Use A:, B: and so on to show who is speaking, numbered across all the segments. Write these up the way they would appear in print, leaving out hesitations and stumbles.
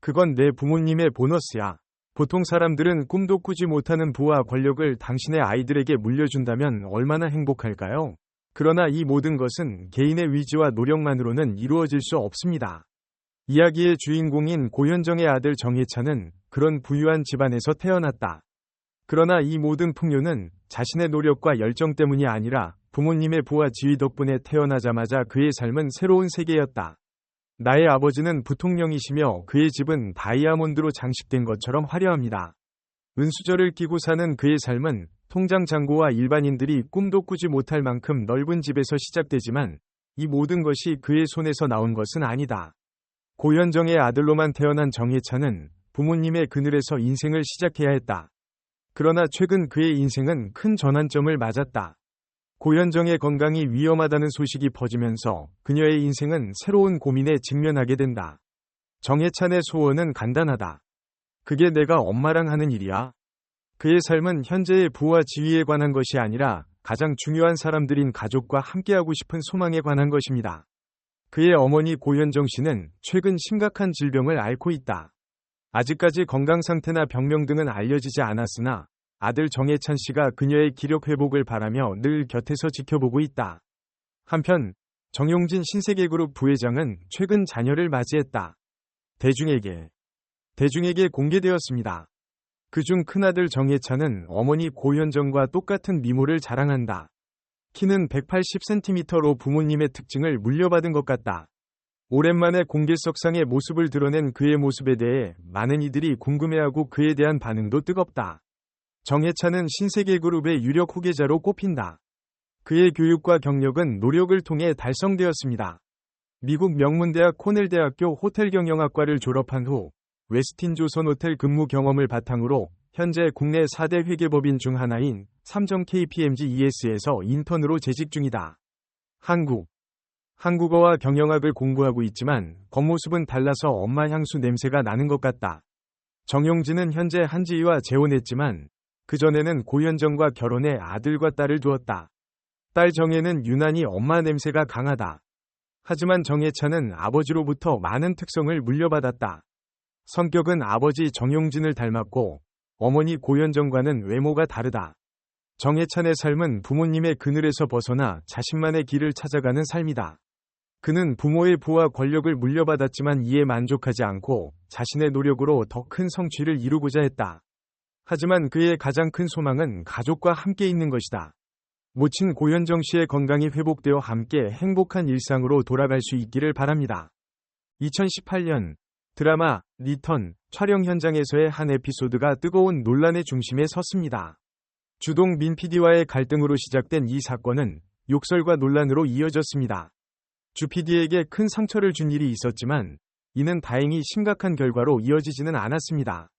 A: 그건 내 부모님의 보너스야. 보통 사람들은 꿈도 꾸지 못하는 부와 권력을 당신의 아이들에게 물려준다면 얼마나 행복할까요? 그러나 이 모든 것은 개인의 위지와 노력만으로는 이루어질 수 없습니다. 이야기의 주인공인 고현정의 아들 정예찬은 그런 부유한 집안에서 태어났다. 그러나 이 모든 풍요는 자신의 노력과 열정 때문이 아니라 부모님의 부와 지위 덕분에 태어나자마자 그의 삶은 새로운 세계였다. 나의 아버지는 부통령이시며 그의 집은 다이아몬드로 장식된 것처럼 화려합니다. 은수저를 끼고 사는 그의 삶은 통장 잔고와 일반인들이 꿈도 꾸지 못할 만큼 넓은 집에서 시작되지만 이 모든 것이 그의 손에서 나온 것은 아니다. 고현정의 아들로만 태어난 정예찬은 부모님의 그늘에서 인생을 시작해야 했다. 그러나 최근 그의 인생은 큰 전환점을 맞았다. 고현정의 건강이 위험하다는 소식이 퍼지면서 그녀의 인생은 새로운 고민에 직면하게 된다. 정예찬의 소원은 간단하다. 그게 내가 엄마랑 하는 일이야. 그의 삶은 현재의 부와 지위에 관한 것이 아니라 가장 중요한 사람들인 가족과 함께하고 싶은 소망에 관한 것입니다. 그의 어머니 고현정 씨는 최근 심각한 질병을 앓고 있다. 아직까지 건강 상태나 병명 등은 알려지지 않았으나 아들 정예찬 씨가 그녀의 기력 회복을 바라며 늘 곁에서 지켜보고 있다. 한편 정용진 신세계그룹 부회장은 최근 자녀를 맞이했다. 대중에게 공개되었습니다. 그중 큰아들 정예찬은 어머니 고현정과 똑같은 미모를 자랑한다. 키는 180cm로 부모님의 특징을 물려받은 것 같다. 오랜만에 공개석상의 모습을 드러낸 그의 모습에 대해 많은 이들이 궁금해하고 그에 대한 반응도 뜨겁다. 정예찬은 신세계그룹의 유력 후계자로 꼽힌다. 그의 교육과 경력은 노력을 통해 달성되었습니다. 미국 명문대학 코넬대학교 호텔경영학과를 졸업한 후 웨스틴 조선호텔 근무 경험을 바탕으로 현재 국내 4대 회계법인 중 하나인 삼성 KPMG ES에서 인턴으로 재직 중이다. 한국어와 경영학을 공부하고 있지만 겉모습은 달라서 엄마 향수 냄새가 나는 것 같다. 정용진은 현재 한지희와 재혼했지만 그전에는 고현정과 결혼해 아들과 딸을 두었다. 딸 정예는 유난히 엄마 냄새가 강하다. 하지만 정예찬은 아버지로부터 많은 특성을 물려받았다. 성격은 아버지 정용진을 닮았고 어머니 고현정과는 외모가 다르다. 정예찬의 삶은 부모님의 그늘에서 벗어나 자신만의 길을 찾아가는 삶이다. 그는 부모의 부와 권력을 물려받았지만 이에 만족하지 않고 자신의 노력으로 더 큰 성취를 이루고자 했다. 하지만 그의 가장 큰 소망은 가족과 함께 있는 것이다. 모친 고현정 씨의 건강이 회복되어 함께 행복한 일상으로 돌아갈 수 있기를 바랍니다. 2018년 드라마 리턴 촬영 현장에서의 한 에피소드가 뜨거운 논란의 중심에 섰습니다. 주동 민 PD와의 갈등으로 시작된 이 사건은 욕설과 논란으로 이어졌습니다. 주 PD에게 큰 상처를 준 일이 있었지만 이는 다행히 심각한 결과로 이어지지는 않았습니다.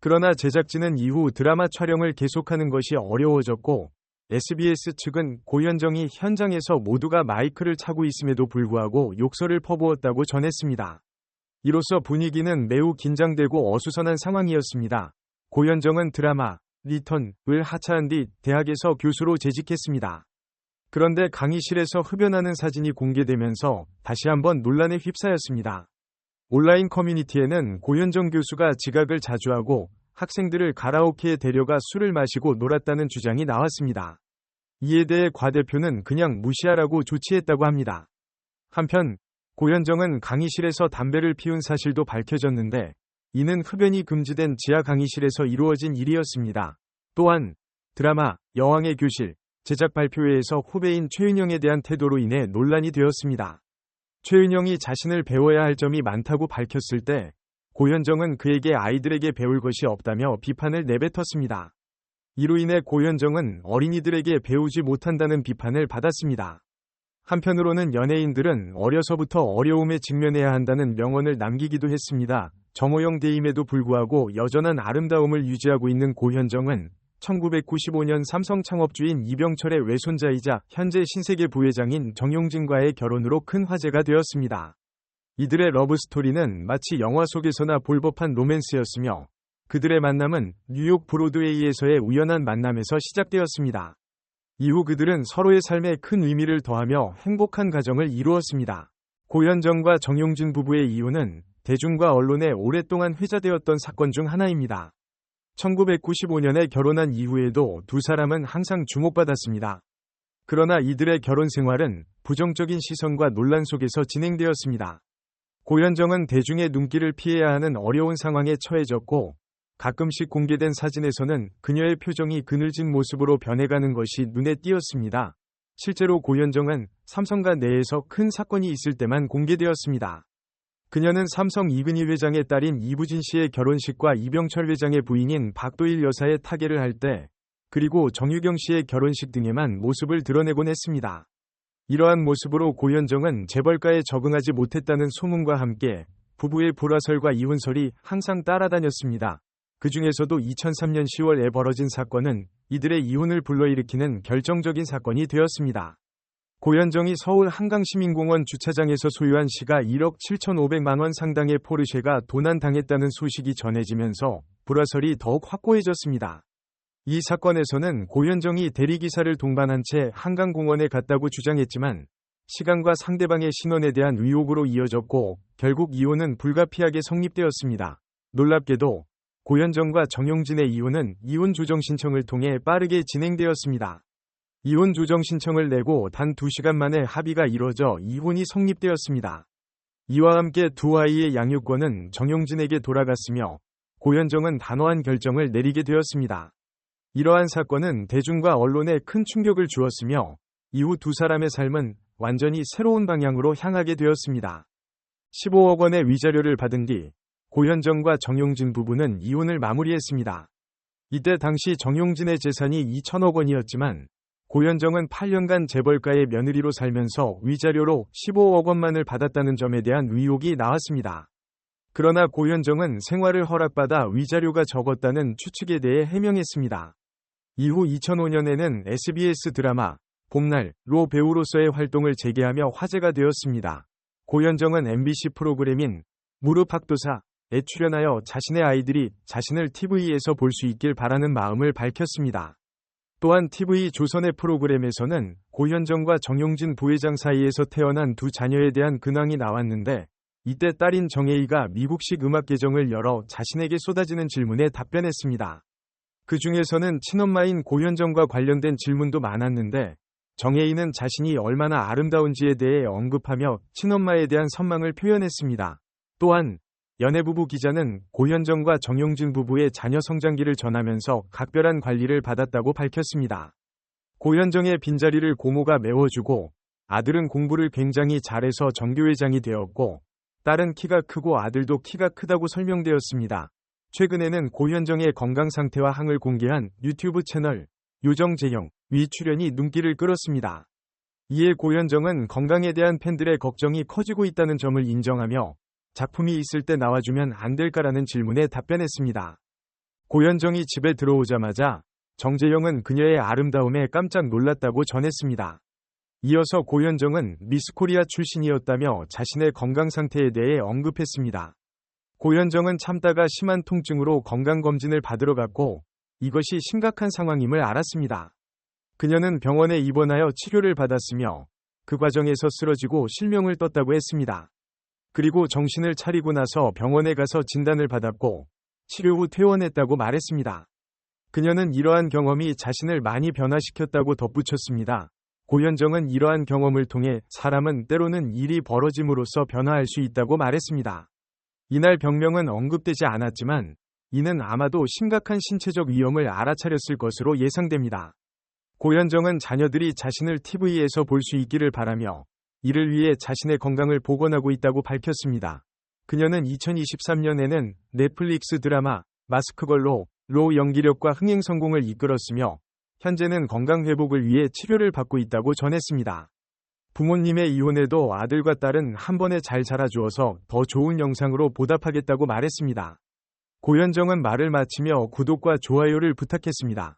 A: 그러나 제작진은 이후 드라마 촬영을 계속하는 것이 어려워졌고 SBS 측은 고현정이 현장에서 모두가 마이크를 차고 있음에도 불구하고 욕설을 퍼부었다고 전했습니다. 이로써 분위기는 매우 긴장되고 어수선한 상황이었습니다. 고현정은 드라마 리턴을 하차한 뒤 대학에서 교수로 재직했습니다. 그런데 강의실에서 흡연하는 사진이 공개되면서 다시 한번 논란에 휩싸였습니다. 온라인 커뮤니티에는 고현정 교수가 지각을 자주 하고 학생들을 가라오케에 데려가 술을 마시고 놀았다는 주장이 나왔습니다. 이에 대해 과 대표는 그냥 무시하라고 조치했다고 합니다. 한편 고현정은 강의실에서 담배를 피운 사실도 밝혀졌는데 이는 흡연이 금지된 지하 강의실에서 이루어진 일이었습니다. 또한 드라마 여왕의 교실 제작 발표회에서 후배인 최윤영에 대한 태도로 인해 논란이 되었습니다. 최윤영이 자신을 배워야 할 점이 많다고 밝혔을 때 고현정은 그에게 아이들에게 배울 것이 없다며 비판을 내뱉었습니다. 이로 인해 고현정은 어린이들에게 배우지 못한다는 비판을 받았습니다. 한편으로는 연예인들은 어려서부터 어려움에 직면해야 한다는 명언을 남기기도 했습니다. 정호영 대임에도 불구하고 여전한 아름다움을 유지하고 있는 고현정은 1995년 삼성 창업주인 이병철의 외손자이자 현재 신세계 부회장인 정용진과의 결혼으로 큰 화제가 되었습니다. 이들의 러브스토리는 마치 영화 속에서나 볼 법한 로맨스였으며 그들의 만남은 뉴욕 브로드웨이에서의 우연한 만남에서 시작되었습니다. 이후 그들은 서로의 삶에 큰 의미를 더하며 행복한 가정을 이루었습니다. 고현정과 정용진 부부의 이혼은 대중과 언론에 오랫동안 회자되었던 사건 중 하나입니다. 1995년에 결혼한 이후에도 두 사람은 항상 주목받았습니다. 그러나 이들의 결혼 생활은 부정적인 시선과 논란 속에서 진행되었습니다. 고현정은 대중의 눈길을 피해야 하는 어려운 상황에 처해졌고, 가끔씩 공개된 사진에서는 그녀의 표정이 그늘진 모습으로 변해가는 것이 눈에 띄었습니다. 실제로 고현정은 삼성가 내에서 큰 사건이 있을 때만 공개되었습니다. 그녀는 삼성 이근희 회장의 딸인 이부진 씨의 결혼식과 이병철 회장의 부인인 박도일 여사의 타계를 할 때, 그리고 정유경 씨의 결혼식 등에만 모습을 드러내곤 했습니다. 이러한 모습으로 고현정은 재벌가에 적응하지 못했다는 소문과 함께 부부의 불화설과 이혼설이 항상 따라다녔습니다. 그 중에서도 2003년 10월에 벌어진 사건은 이들의 이혼을 불러일으키는 결정적인 사건이 되었습니다. 고현정이 서울 한강시민공원 주차장에서 소유한 시가 1억 7,500만 원 상당의 포르쉐가 도난당했다는 소식이 전해지면서 불화설이 더욱 확고해졌습니다. 이 사건에서는 고현정이 대리기사를 동반한 채 한강공원에 갔다고 주장했지만 시간과 상대방의 신원에 대한 의혹으로 이어졌고 결국 이혼은 불가피하게 성립되었습니다. 놀랍게도 고현정과 정용진의 이혼은 이혼 조정 신청을 통해 빠르게 진행되었습니다. 이혼 조정 신청을 내고 단 2시간 만에 합의가 이뤄져 이혼이 성립되었습니다. 이와 함께 두 아이의 양육권은 정용진에게 돌아갔으며 고현정은 단호한 결정을 내리게 되었습니다. 이러한 사건은 대중과 언론에 큰 충격을 주었으며 이후 두 사람의 삶은 완전히 새로운 방향으로 향하게 되었습니다. 15억 원의 위자료를 받은 뒤 고현정과 정용진 부부는 이혼을 마무리했습니다. 이때 당시 정용진의 재산이 2천억 원이었지만 고현정은 8년간 재벌가의 며느리로 살면서 위자료로 15억 원만을 받았다는 점에 대한 의혹이 나왔습니다. 그러나 고현정은 생활을 허락받아 위자료가 적었다는 추측에 대해 해명했습니다. 이후 2005년에는 SBS 드라마 봄날로 배우로서의 활동을 재개하며 화제가 되었습니다. 고현정은 MBC 프로그램인 무릎팍도사에 출연하여 자신의 아이들이 자신을 TV에서 볼 수 있길 바라는 마음을 밝혔습니다. 또한 TV 조선의 프로그램에서는 고현정과 정용진 부회장 사이에서 태어난 두 자녀에 대한 근황이 나왔는데 이때 딸인 정혜희가 미국식 음악 계정을 열어 자신에게 쏟아지는 질문에 답변했습니다. 그 중에서는 친엄마인 고현정과 관련된 질문도 많았는데 정혜희는 자신이 얼마나 아름다운지에 대해 언급하며 친엄마에 대한 선망을 표현했습니다. 또한 연예부부 기자는 고현정과 정용진 부부의 자녀 성장기를 전하면서 각별한 관리를 받았다고 밝혔습니다. 고현정의 빈자리를 고모가 메워주고 아들은 공부를 굉장히 잘해서 정교회장이 되었고 딸은 키가 크고 아들도 키가 크다고 설명되었습니다. 최근에는 고현정의 건강 상태와 항을 공개한 유튜브 채널 요정재영위 출연이 눈길을 끌었습니다. 이에 고현정은 건강에 대한 팬들의 걱정이 커지고 있다는 점을 인정하며 작품이 있을 때 나와주면 안 될까라는 질문에 답변했습니다. 고현정이 집에 들어오자마자 정재영은 그녀의 아름다움에 깜짝 놀랐다고 전했습니다. 이어서 고현정은 미스코리아 출신이었다며 자신의 건강 상태에 대해 언급했습니다. 고현정은 참다가 심한 통증으로 건강검진을 받으러 갔고 이것이 심각한 상황임을 알았습니다. 그녀는 병원에 입원하여 치료를 받았으며 그 과정에서 쓰러지고 실명을 떴다고 했습니다. 그리고 정신을 차리고 나서 병원에 가서 진단을 받았고 치료 후 퇴원했다고 말했습니다. 그녀는 이러한 경험이 자신을 많이 변화시켰다고 덧붙였습니다. 고현정은 이러한 경험을 통해 사람은 때로는 일이 벌어짐으로써 변화할 수 있다고 말했습니다. 이날 병명은 언급되지 않았지만 이는 아마도 심각한 신체적 위험을 알아차렸을 것으로 예상됩니다. 고현정은 자녀들이 자신을 TV에서 볼 수 있기를 바라며 이를 위해 자신의 건강을 복원하고 있다고 밝혔습니다. 그녀는 2023년에는 넷플릭스 드라마 마스크걸로 연기력과 흥행 성공을 이끌었으며 현재는 건강 회복을 위해 치료를 받고 있다고 전했습니다. 부모님의 이혼에도 아들과 딸은 한 번에 잘 자라주어서 더 좋은 영상으로 보답하겠다고 말했습니다. 고현정은 말을 마치며 구독과 좋아요를 부탁했습니다.